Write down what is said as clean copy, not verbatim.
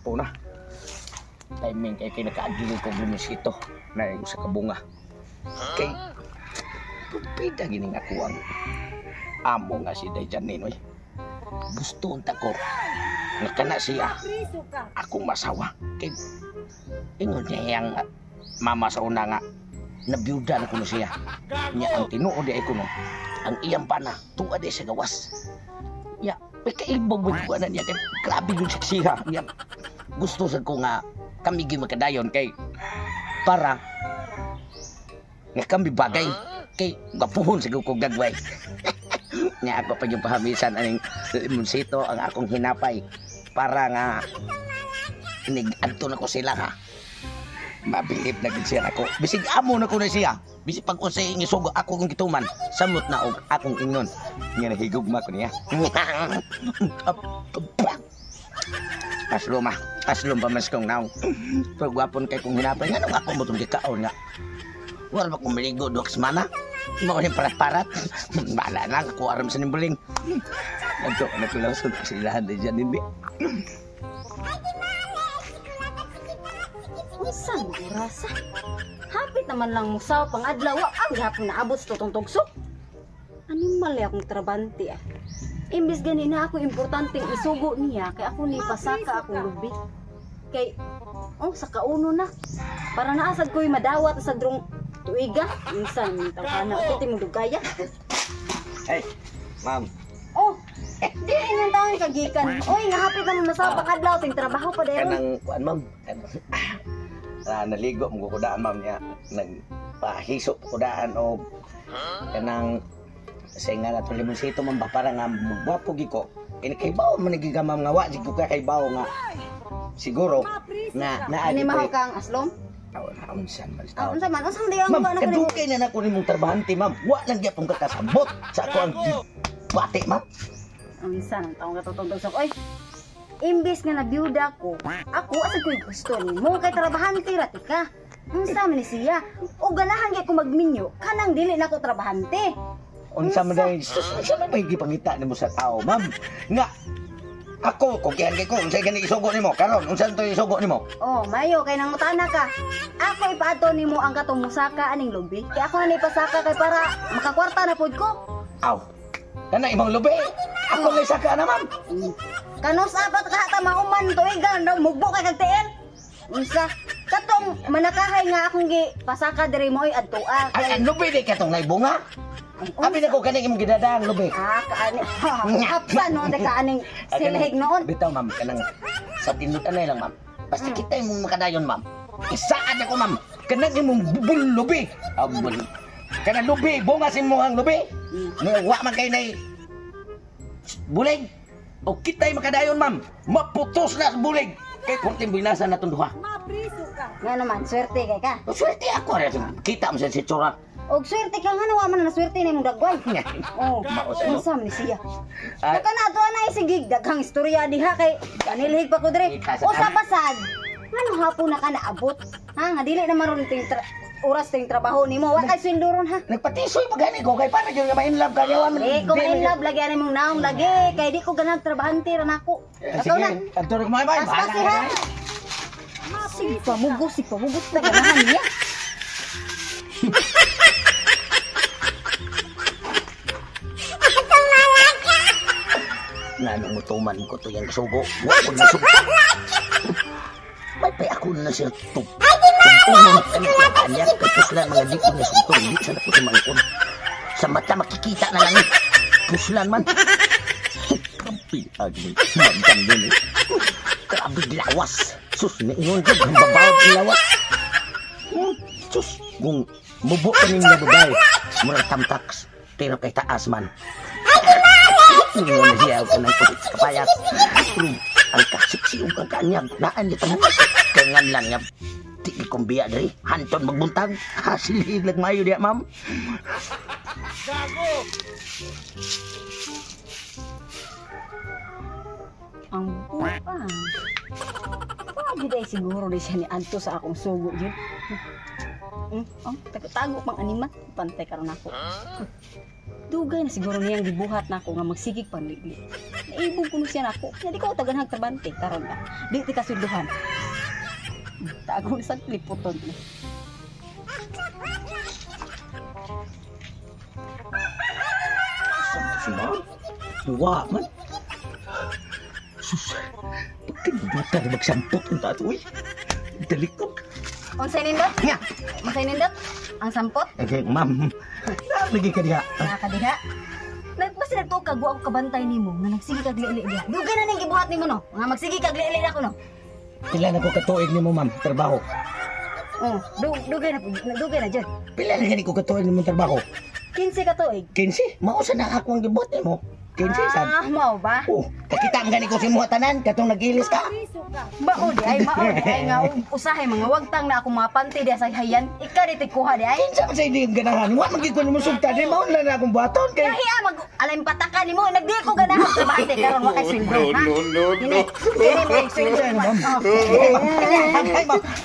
Una, timing kay kinakaagili ko bumisito na yung sa kabunga. Kay, pupida gining ako ang amo nga si Day Janinoy. Gusto unta ko nga kana siya akong masawa. Kay, ingon niya yung mama sa una nga nabiyuda na kuno siya. Niya ang tinuod ay kuno. Ang iyang pana, tuwa di sa gawas. Ya, may kaibang buwan niya. Kay, grabe yung siya. Ya, gusto sa ko nga kami gimakadayon kay para nga kami bagay kay gapuhon sa kong gagway. Nga ako pa yung pahamisan aning limonsito ang akong hinapay para nga inig-adto na ko sila ha. Mabilib na gid siya ako. Bisig amo na ko na siya. Bisig pag unsay ngisugo ako kung gituman, samot na og akong ingnon. Nga nahigugma ko niya. Aslom pa mas kong naong. Pagwapon kay kong hinapay nga nung ako mo itong gikaon nga. Wala ba kong maligo doon semana? Mga rin parat-parat. Bala na, ako aram sa nimbuling. Nagto, nakulang sa silahan na dyan, hindi. Saan rasa? Hapit naman lang mo sa pang-adlaw. Ang hapon na abot sa tutong tugso. Animal akong trabante ah. Imbis ganina ako importanteng isugo niya kay ako ni pasaka akong lubi. Kay sa kauno na. Para naasad ko'y madawat sa drong tuiga. Minsan tawhana piti mo dugaya. Hey, ma'am. Di rin yung taong kagikan. Oy, ngahapit naman sa pang-adlaw ting trabaho pa dayon. Kanang kuan ma'am. Naligo mo kudaan ma'am niya. Nagpahisok kudaan o kanang sa nga na itong limonsito man ba para nga magwapo giko kaybaw man nagigamam nga wa ko kaybaw nga siguro na ani mahaw kang aslom unsan man unsan di ang ma'am kadugay na nako nimong trabahante ma'am wa lang gyapon ka kasabot sa ako ang bati ma'am unsan ang taong katutugtog sa oy imbis nga nabiyuda ko ako asa ko'y gusto nimo kay trabahante rati ka unsa man ni siya o ganahan gyud ko magminyo kanang dili nako trabahante. Unsa man dai sa may gipangita nimo sa tao, ma'am. Nga ako kung kiyan kay ko unsay gani isugo nimo karon unsa to isugo nimo? Mayo kay nang utana ka. Ako ipaadto nimo ang katong musaka aning lubi. Kay ako ni pasaka kay para makakwarta na pud ko. Kana imong lubi. Ako lay saka na, ma'am. Kanus apat ka ta mauman tuigan daw mugbo kay kagtiin. Unsa katong manakahay nga akong gi pasaka diri moy adtua. Ay lubi di katong naibunga. Abi na ko kaning imong gidadaang lubi. Kaani. Hapsa no de kaaning silhig noon. Bitaw ma'am kanang sa tinuod-anay lang ma'am. Basta kita imong makadayon ma'am. Isaan ako ma'am. Kanang imong bubul lubi. Abon. Kanang lubi, bunga si imong lubi. Wa man kay nay bulig. O kita'y makadayon ma'am. Maputos na sa bulig. Kay kunting binasan na itong duha. Nga naman, swerte kay ka. Swerte ako rin. Kita mo sa sitsura. Og swerte ka nga nawa man na swerte na imong dagway. Unsa man ni siya. Kana ato na isigig daghang istorya diha kay kanilhig pa ko dire. Usa pasad. Ngano hapon na ka naabot? Nga dili na maron ting oras ting trabaho nimo. Wa kay sweldoron ha. Nagpatisoy magani ko kay para gyud nga ma-inlove ka yawan. Di ko ma-inlove lagi ani mong naong lagi kay di ko ganang trabahante ra nako. Ato na. Adto ra mo bay. Kasi ha. Si pamugos na ganahan niya. Nanong mutuman ko to yung sugo. Wapon na sugo. May ako na siya ito. Tumpunan ka na kanya. Kapuslan mga di ko na sugo. Hindi siya na po tumangkon. Sa mata makikita na lang. Puslan man. Grabe. Agni. Magdang din eh. Grabe lawas. Sus, naingon ka. Ang babawag ng lawas. Sus, kung mubo ka rin na babae. Murang tamtaks. Pero kay taas man. Ngayon na siya ako ng kulit sa kapayat. Ang kasiksi-yung kanyag. Naan niya tanong. Kangan lang niya. Di kumbiya dari. Hanton magbuntag. Hasilhig lang mayo diya, ma'am. Gago! Ang buwan. Pagid ay siguro di siya ni Anto sa akong sugo yun. Tago-tago pang animat. Pantay karon ako. Dugay na siguro niyang gibuhat na ako nga magsigig panligli. Naibog ko siya na ako. Nga di ko taganhag trabante karon na. Di ti kasunduhan. Tago sa liputon. Si ma'am? Duwa man. Sus, pagkinudutan na magsampot ang tato eh. Dalikot. Unsay nindot? Nga! Unsay nindot? Ang sampot? Okay, ma'am. Lagi ka diha. Nakakadiha. Nagpas na to kagwa ako kabantay nimo nga nagsige kag liili diha. Dugay na ning gibuhat nimo no. Nga magsige kag liili ako no. Pila na ko katuig ni mo, ma'am, trabaho. Oh, dugay na jud. Pila na gani ko katuig ni mo trabaho. 15 ka tuig. 15? Mausa na ako ang gibuhat ni mo. 15 sad. Mao ba? Oh, kakita ang gani ko si mo tanan katong nagilis ka. Mao di ay nga usahay mga wagtang na ako mga panty diha sa hayan. Ika di tikuha di ay. Kinsa man sa hindi ganahan. Wa man gid ko nimo sugta di mao na akong buhaton kay. Kahi mag alam pataka nimo nagdi ko ganahan sa bate karon wa kay sweldo ha. Dili mo sweldo. Ay, ma'am.